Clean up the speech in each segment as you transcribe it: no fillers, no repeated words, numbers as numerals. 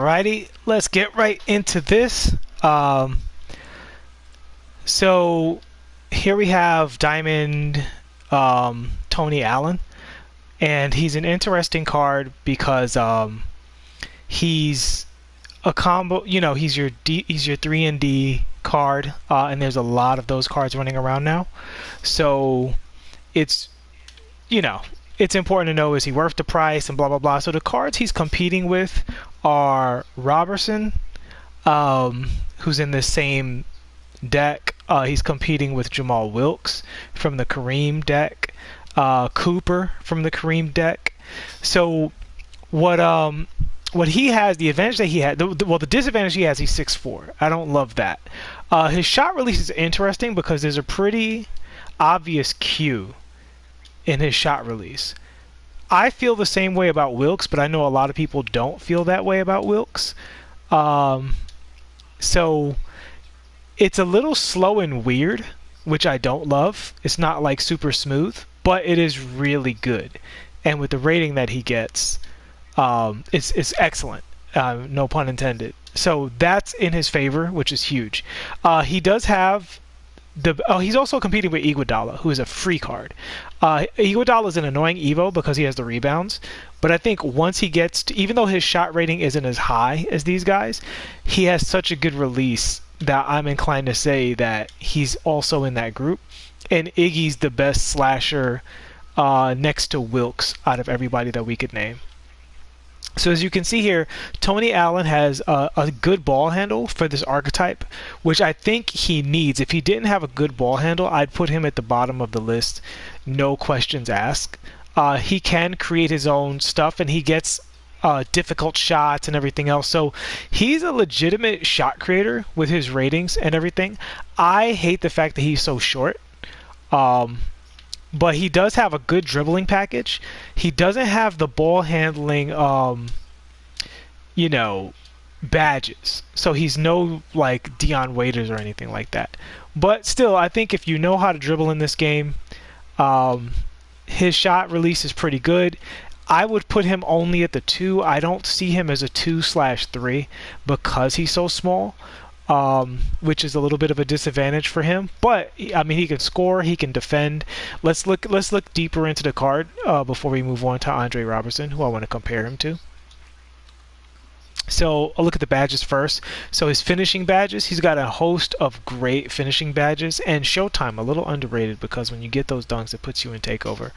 Alrighty, let's get right into this. So here we have Diamond Tony Allen, and he's an interesting card because he's a combo. You know, he's your 3 and D card, and there's a lot of those cards running around now. So it's it's important to know, is he worth the price and blah blah blah. So the cards he's competing with are Roberson, who's in the same deck. He's competing with Jamal Wilkes from the Kareem deck, Cooper from the Kareem deck. So what he has, the advantage that he had, the disadvantage he has, he's 6'4". I don't love that. His shot release is interesting because there's a pretty obvious cue in his shot release. I feel the same way about Wilkes, but I know a lot of people don't feel that way about Wilkes. So it's a little slow and weird, which I don't love. It's not like super smooth, but it is really good. And with the rating that he gets, it's excellent. No pun intended. So that's in his favor, which is huge. He does have he's also competing with Iguodala, who is a free card. Iguodala is an annoying EVO because he has the rebounds, but I think once he gets to, even though his shot rating isn't as high as these guys, he has such a good release that I'm inclined to say that he's also in that group. And Iggy's the best slasher next to Wilkes out of everybody that we could name. So as you can see here, Tony Allen has a good ball handle for this archetype, which I think he needs. If he didn't have a good ball handle, I'd put him at the bottom of the list, no questions asked. He can create his own stuff, and he gets difficult shots and everything else. So he's a legitimate shot creator with his ratings and everything. I hate the fact that he's so short. But he does have a good dribbling package. He doesn't have the ball handling, badges. So he's no like Dion Waiters or anything like that. But still, I think if you know how to dribble in this game, his shot release is pretty good. I would put him only at the 2. I don't see him as a 2/3 because he's so small. Which is a little bit of a disadvantage for him, but I mean, he can score, he can defend. Let's look deeper into the card before we move on to Andre Robertson, who I want to compare him to. So I'll look at the badges first. So his finishing badges, he's got a host of great finishing badges, and Showtime, a little underrated because when you get those dunks, it puts you in takeover.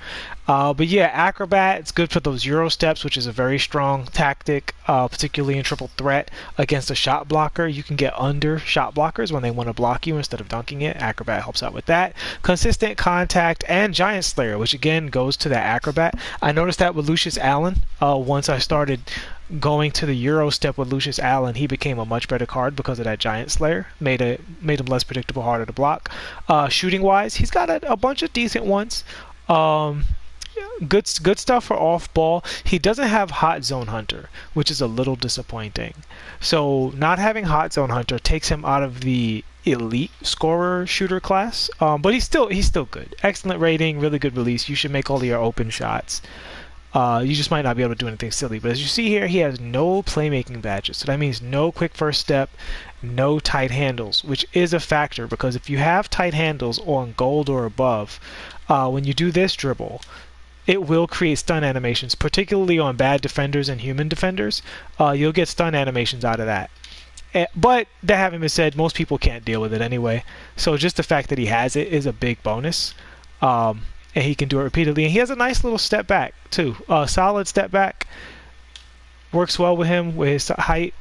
But yeah, Acrobat, it's good for those Euro steps, which is a very strong tactic, particularly in triple threat against a shot blocker. You can get under shot blockers when they want to block you instead of dunking it. Acrobat helps out with that. Consistent contact and Giant Slayer, which again goes to that Acrobat. I noticed that with Lucius Allen, once I started going to the Euro step with Lucius Allen, he became a much better card because of that Giant Slayer. Made him less predictable, harder to block. Shooting wise, he's got a bunch of decent ones. Good stuff for off ball. He doesn't have Hot Zone Hunter, which is a little disappointing. So not having Hot Zone Hunter takes him out of the elite scorer shooter class. But he's still good. Excellent rating, really good release. You should make all of your open shots. You just might not be able to do anything silly. But as you see here, he has no playmaking badges. So that means no quick first step, no tight handles, which is a factor because if you have tight handles on gold or above, when you do this dribble, it will create stun animations, particularly on bad defenders and human defenders. You'll get stun animations out of that. But that having been said, most people can't deal with it anyway. So just the fact that he has it is a big bonus. And he can do it repeatedly. And he has a nice little step back, too. Solid step back. Works well with him, with his height.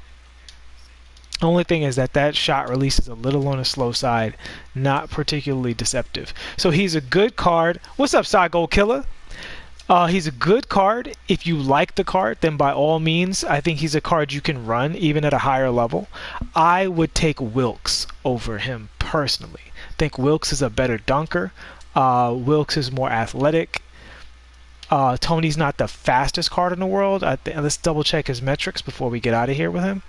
Only thing is that shot release is a little on the slow side. Not particularly deceptive. So he's a good card. What's up, Side Gold Killer? He's a good card. If you like the card, then by all means, I think he's a card you can run, even at a higher level. I would take Wilkes over him, personally. I think Wilkes is a better dunker. Wilkes is more athletic. Tony's not the fastest card in the world. Let's double check his metrics before we get out of here with him.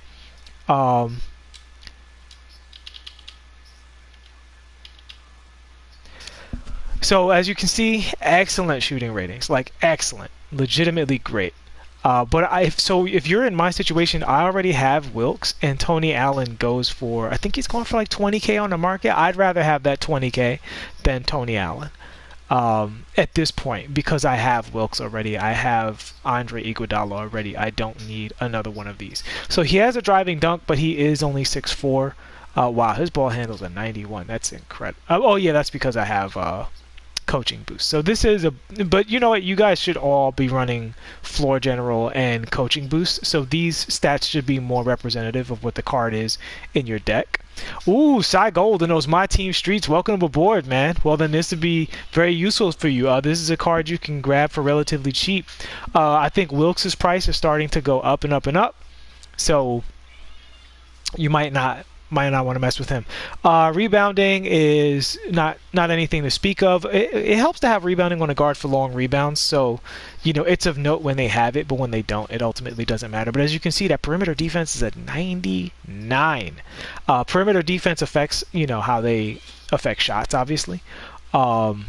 So as you can see, excellent shooting ratings, like excellent, legitimately great. So if you're in my situation, I already have Wilkes, and Tony Allen goes for, I think he's going for like 20K on the market. I'd rather have that 20K than Tony Allen at this point, because I have Wilkes already. I have Andre Iguodala already. I don't need another one of these. So he has a driving dunk, but he is only 6'4". Wow, his ball handle's a 91. That's incredible. Oh yeah, that's because I have coaching boost. So this is but you know what? You guys should all be running floor general and coaching boost. So these stats should be more representative of what the card is in your deck. Ooh, Cy Gold in those MyTeam streets. Welcome aboard, man. Well, then this would be very useful for you. This is a card you can grab for relatively cheap. I think Wilkes' price is starting to go up and up and up. So you might not want to mess with him. Rebounding is not anything to speak of. It helps to have rebounding on a guard for long rebounds, so you know it's of note when they have it, but when they don't, it ultimately doesn't matter. But as you can see, that perimeter defense is at 99. Perimeter defense affects, you know, how they affect shots, obviously. And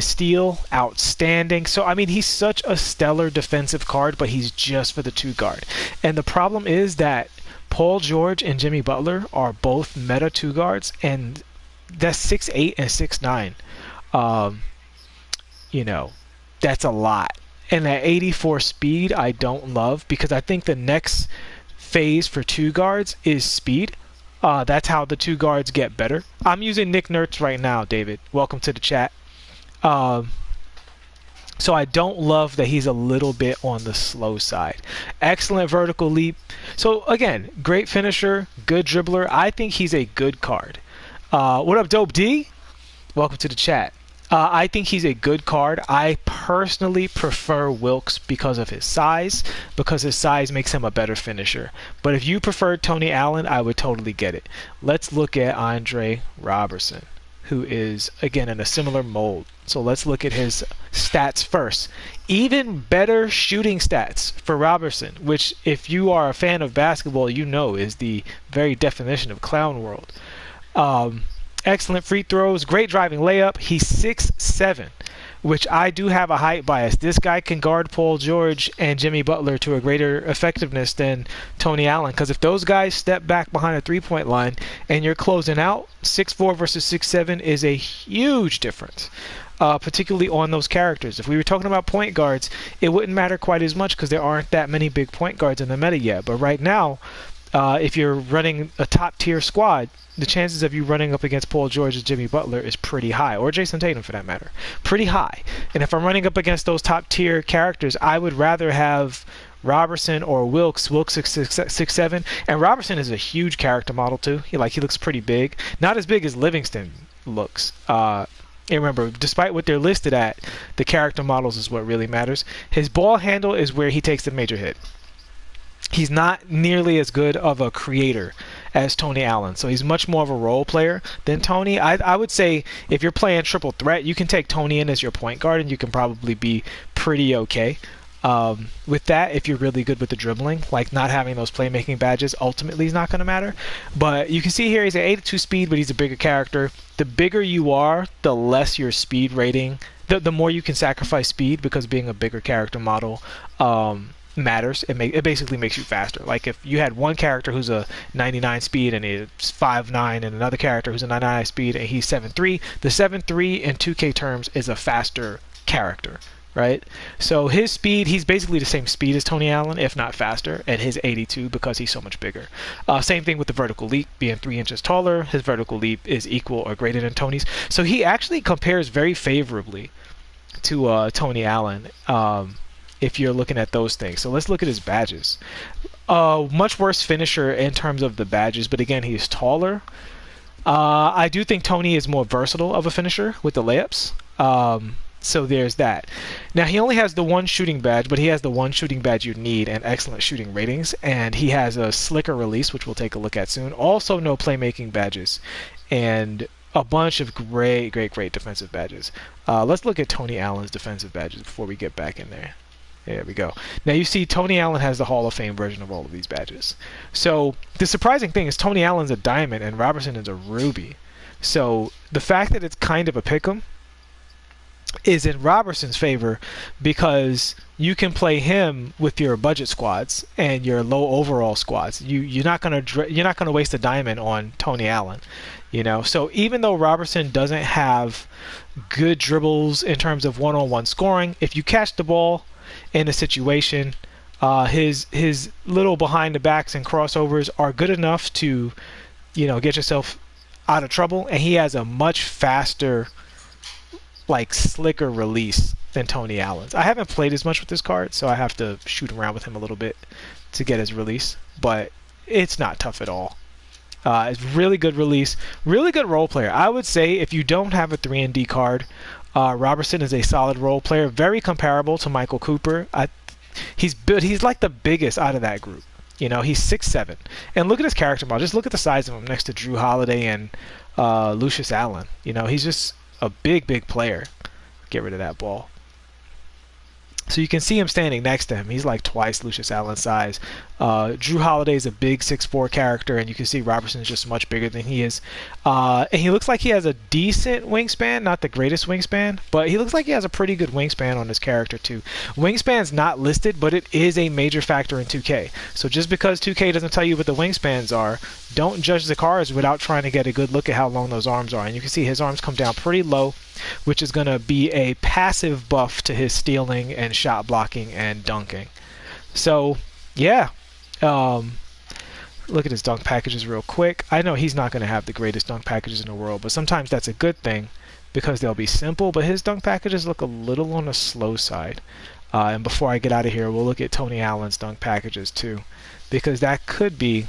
steal, outstanding. So I mean, he's such a stellar defensive card, but he's just for the 2 guard. And the problem is that Paul George and Jimmy Butler are both meta 2 guards, and that's 6'8" and 6'9". You know, that's a lot. And that 84 speed I don't love, because I think the next phase for 2 guards is speed. That's how the 2 guards get better. I'm using Nick Nurse right now, David. Welcome to the chat. So I don't love that he's a little bit on the slow side. Excellent vertical leap. So again, great finisher, good dribbler. I think he's a good card. What up, Dope D? Welcome to the chat. I think he's a good card. I personally prefer Wilkes because of his size, because his size makes him a better finisher. But if you prefer Tony Allen, I would totally get it. Let's look at Andre Roberson, who is, again, in a similar mold. So let's look at his stats first. Even better shooting stats for Roberson, which if you are a fan of basketball, you know is the very definition of clown world. Excellent free throws, great driving layup. He's 6'7", which I do have a height bias. This guy can guard Paul George and Jimmy Butler to a greater effectiveness than Tony Allen, because if those guys step back behind a three-point line and you're closing out, 6'4" versus 6'7" is a huge difference, particularly on those characters. If we were talking about point guards, it wouldn't matter quite as much because there aren't that many big point guards in the meta yet. But right now, if you're running a top-tier squad, the chances of you running up against Paul George and Jimmy Butler is pretty high, or Jason Tatum for that matter. Pretty high. And if I'm running up against those top-tier characters, I would rather have Roberson or Wilkes. Wilkes 6'7", and Roberson is a huge character model too. He looks pretty big. Not as big as Livingston looks. And remember, despite what they're listed at, the character models is what really matters. His ball handle is where he takes the major hit. He's not nearly as good of a creator as Tony Allen, so he's much more of a role player than Tony. I would say if you're playing triple threat, you can take Tony in as your point guard and you can probably be pretty okay. With that, if you're really good with the dribbling, like not having those playmaking badges ultimately is not going to matter. But you can see here he's at 82 speed, but he's a bigger character. The bigger you are, the less your speed rating, the more you can sacrifice speed, because being a bigger character model matters. It basically makes you faster. Like if you had one character who's a 99 speed and he's 5'9", and another character who's a 99 speed and he's 7'3", the 7'3" in 2K terms is a faster character, right? So his speed, he's basically the same speed as Tony Allen, if not faster, at his 82 because he's so much bigger. Same thing with the vertical leap. Being 3 inches taller, his vertical leap is equal or greater than Tony's. So he actually compares very favorably to Tony Allen. If you're looking at those things. So let's look at his badges. Much worse finisher in terms of the badges, but again, he's taller. I do think Tony is more versatile of a finisher with the layups. So there's that. Now, he only has the one shooting badge, but he has the one shooting badge you need and excellent shooting ratings. And he has a slicker release, which we'll take a look at soon. Also, no playmaking badges. And a bunch of great defensive badges. Let's look at Tony Allen's defensive badges before we get back in there. There we go. Now you see Tony Allen has the Hall of Fame version of all of these badges. So the surprising thing is Tony Allen's a diamond and Roberson is a ruby. So the fact that it's kind of a pick'em is in Roberson's favor because you can play him with your budget squads and your low overall squads. You're not gonna waste a diamond on Tony Allen, you know. So even though Roberson doesn't have good dribbles in terms of one-on-one scoring, if you catch the ball in a situation, his little behind the backs and crossovers are good enough to, you know, get yourself out of trouble. And he has a much faster, like, slicker release than Tony Allen's. I haven't played as much with this card, so I have to shoot around with him a little bit to get his release, but it's not tough at all. It's really good release, really good role player. I would say if you don't have a 3-and-D card, Roberson is a solid role player, very comparable to Michael Cooper. He's like the biggest out of that group. You know, he's 6'7", and look at his character model. Just look at the size of him next to Drew Holiday and Lucius Allen. You know, he's just a big player. Get rid of that ball. So you can see him standing next to him. He's like twice Lucius Allen's size. Drew Holiday is a big 6'4" character, and you can see Roberson is just much bigger than he is. And he looks like he has a decent wingspan, not the greatest wingspan, but he looks like he has a pretty good wingspan on his character too. Wingspan's not listed, but it is a major factor in 2K. So just because 2K doesn't tell you what the wingspans are, don't judge the cards without trying to get a good look at how long those arms are. And you can see his arms come down pretty low, which is going to be a passive buff to his stealing and shot blocking and dunking. So, yeah. Look at his dunk packages real quick. I know he's not going to have the greatest dunk packages in the world, but sometimes that's a good thing because they'll be simple, but his dunk packages look a little on the slow side. And before I get out of here, we'll look at Tony Allen's dunk packages too, because that could be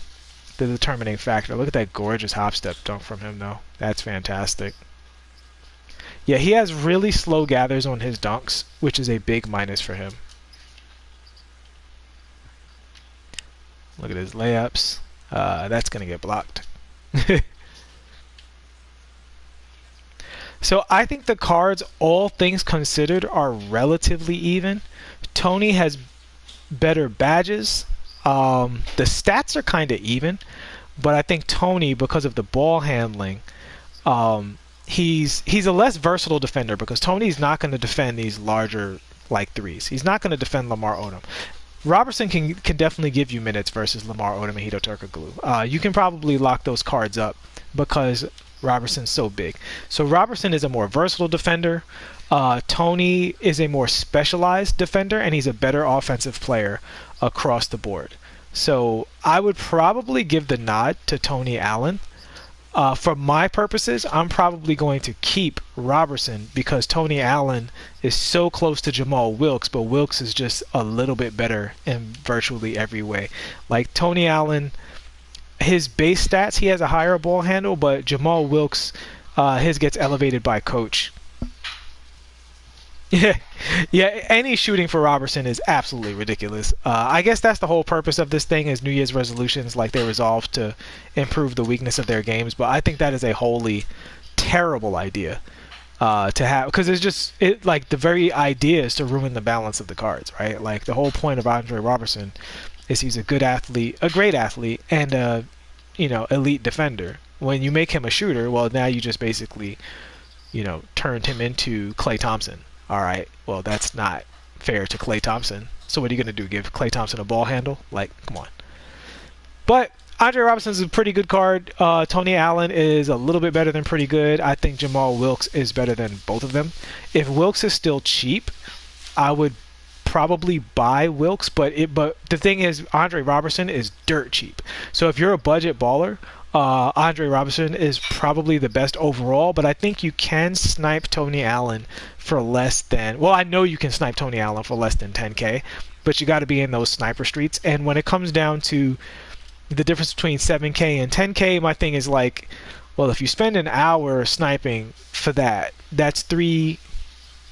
the determining factor. Look at that gorgeous hop step dunk from him though. That's fantastic. Yeah, he has really slow gathers on his dunks, which is a big minus for him. Look at his layups. That's going to get blocked. So I think the cards, all things considered, are relatively even. Tony has better badges. The stats are kind of even, but I think Tony, because of the ball handling, he's a less versatile defender because Tony's not going to defend these larger like threes. He's not going to defend Lamar Odom. Roberson can definitely give you minutes versus Lamar Odom and Hito Turkoglu. You can probably lock those cards up because Roberson's so big. So Roberson is a more versatile defender. Tony is a more specialized defender, and he's a better offensive player across the board. So I would probably give the nod to Tony Allen. For my purposes, I'm probably going to keep Roberson because Tony Allen is so close to Jamal Wilkes, but Wilkes is just a little bit better in virtually every way. Like Tony Allen, his base stats, he has a higher ball handle, but Jamal Wilkes, his gets elevated by coach. Yeah, any shooting for Roberson is absolutely ridiculous. I guess that's the whole purpose of this thing is New Year's resolutions, like they resolve to improve the weakness of their games. But I think that is a wholly terrible idea to have, because it's just like the very idea is to ruin the balance of the cards, right? Like the whole point of Andre Roberson is he's a good athlete, a great athlete, and a elite defender. When you make him a shooter, well, now you just basically turned him into Klay Thompson. All right, well, that's not fair to Klay Thompson. So what are you going to do, give Klay Thompson a ball handle? Like, come on. But Andre Roberson's a pretty good card. Tony Allen is a little bit better than pretty good. I think Jamal Wilkes is better than both of them. If Wilkes is still cheap, I would probably buy Wilkes. But the thing is, Andre Roberson is dirt cheap. So if you're a budget baller, Andre Roberson is probably the best overall, but I think you can snipe Tony Allen for less than, well, I know you can snipe Tony Allen for less than 10K, but you got to be in those sniper streets. And when it comes down to the difference between 7K and 10K, my thing is like, well, if you spend an hour sniping for that, that's 3K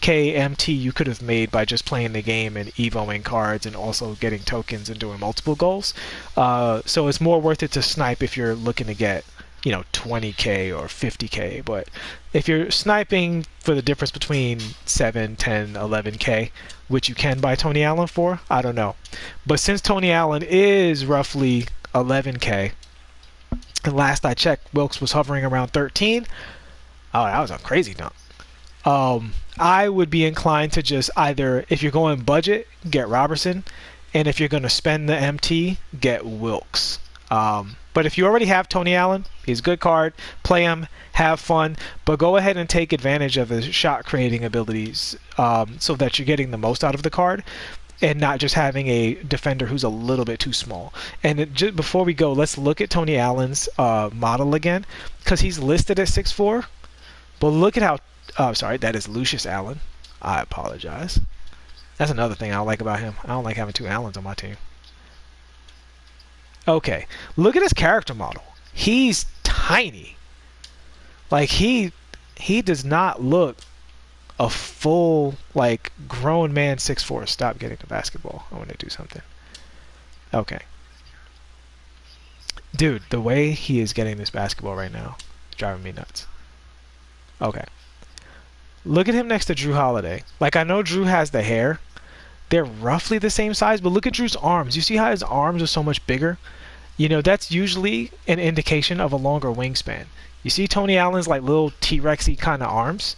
MT you could have made by just playing the game and evoing cards and also getting tokens and doing multiple goals. So it's more worth it to snipe if you're looking to get 20K or 50K. But if you're sniping for the difference between 7, 10, 11K, which you can buy Tony Allen for, I don't know. But since Tony Allen is roughly 11K, and last I checked, Wilkes was hovering around 13. Oh, that was a crazy dunk. I would be inclined to just either, if you're going budget, get Roberson, and if you're going to spend the MT, get Wilkes. But if you already have Tony Allen, he's a good card. Play him, have fun, but go ahead and take advantage of his shot creating abilities so that you're getting the most out of the card and not just having a defender who's a little bit too small. And just before we go, let's look at Tony Allen's model again, because he's listed at 6'4", but look at how sorry, that is Lucius Allen. I apologize. That's another thing I don't like about him. I don't like having two Allens on my team. Okay, look at his character model. He's tiny. Like he does not look a full like grown man 6'4". Stop getting the basketball. I want to do something. Okay. Dude, the way he is getting this basketball right now is driving me nuts. Okay. Look at him next to Drew Holiday. Like, I know Drew has the hair. They're roughly the same size, but look at Drew's arms. You see how his arms are so much bigger? You know, that's usually an indication of a longer wingspan. You see Tony Allen's like little T-Rexy kind of arms?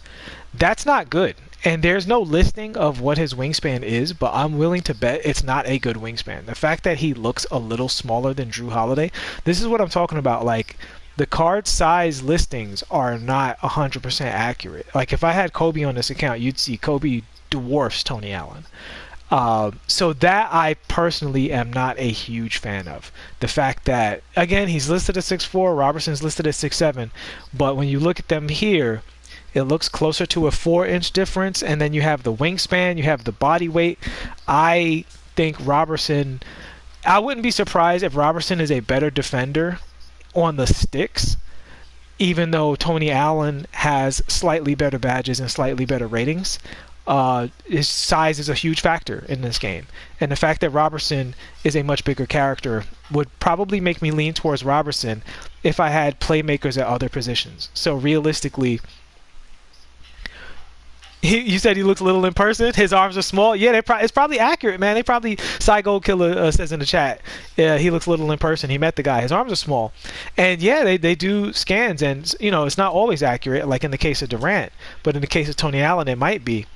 That's not good. And there's no listing of what his wingspan is, but I'm willing to bet it's not a good wingspan. The fact that he looks a little smaller than Drew Holiday, this is what I'm talking about. Like, the card size listings are not 100% accurate. Like, if I had Kobe on this account, you'd see Kobe dwarfs Tony Allen. So that I personally am not a huge fan of. The fact that, again, he's listed at 6'4", Roberson's listed at 6'7", but when you look at them here, it looks closer to a 4-inch difference, and then you have the wingspan, you have the body weight. I think Roberson, I wouldn't be surprised if Roberson is a better defender on the sticks, even though Tony Allen has slightly better badges and slightly better ratings. His size is a huge factor in this game, and the fact that Roberson is a much bigger character would probably make me lean towards Roberson if I had playmakers at other positions. So realistically, you said he looks little in person. His arms are small. Yeah, it's probably accurate, man. They probably, Cy Gold Killer says in the chat, he looks little in person. He met the guy. His arms are small. And yeah, they do scans, and you know, it's not always accurate, like in the case of Durant, but in the case of Tony Allen, it might be.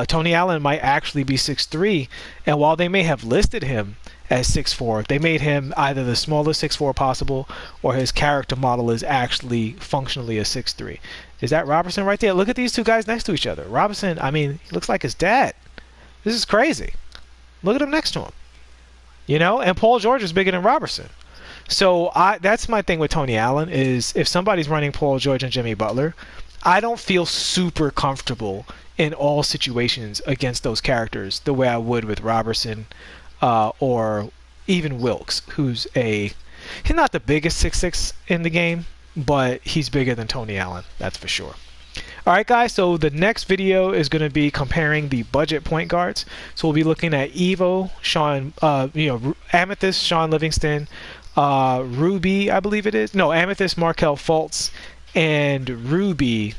Tony Allen might actually be 6'3", and while they may have listed him as 6'4", they made him either the smallest 6'4" possible, or his character model is actually functionally a 6'3". Is that Roberson right there? Look at these two guys next to each other. Roberson, I mean, he looks like his dad. This is crazy. Look at him next to him. You know, and Paul George is bigger than Roberson. So that's my thing with Tony Allen, is if somebody's running Paul George and Jimmy Butler, I don't feel super comfortable in all situations against those characters the way I would with Roberson or even Wilkes, who's he's not the biggest 6'6" in the game, but he's bigger than Tony Allen, that's for sure. Alright guys, so the next video is going to be comparing the budget point guards. So we'll be looking at EVO, Amethyst, Sean Livingston, Ruby, I believe it is. No, Amethyst, Markelle Fultz, and Ruby,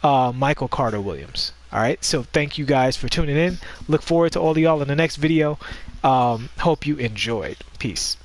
Michael Carter Williams. Alright, so thank you guys for tuning in. Look forward to all of y'all in the next video. Hope you enjoyed. Peace.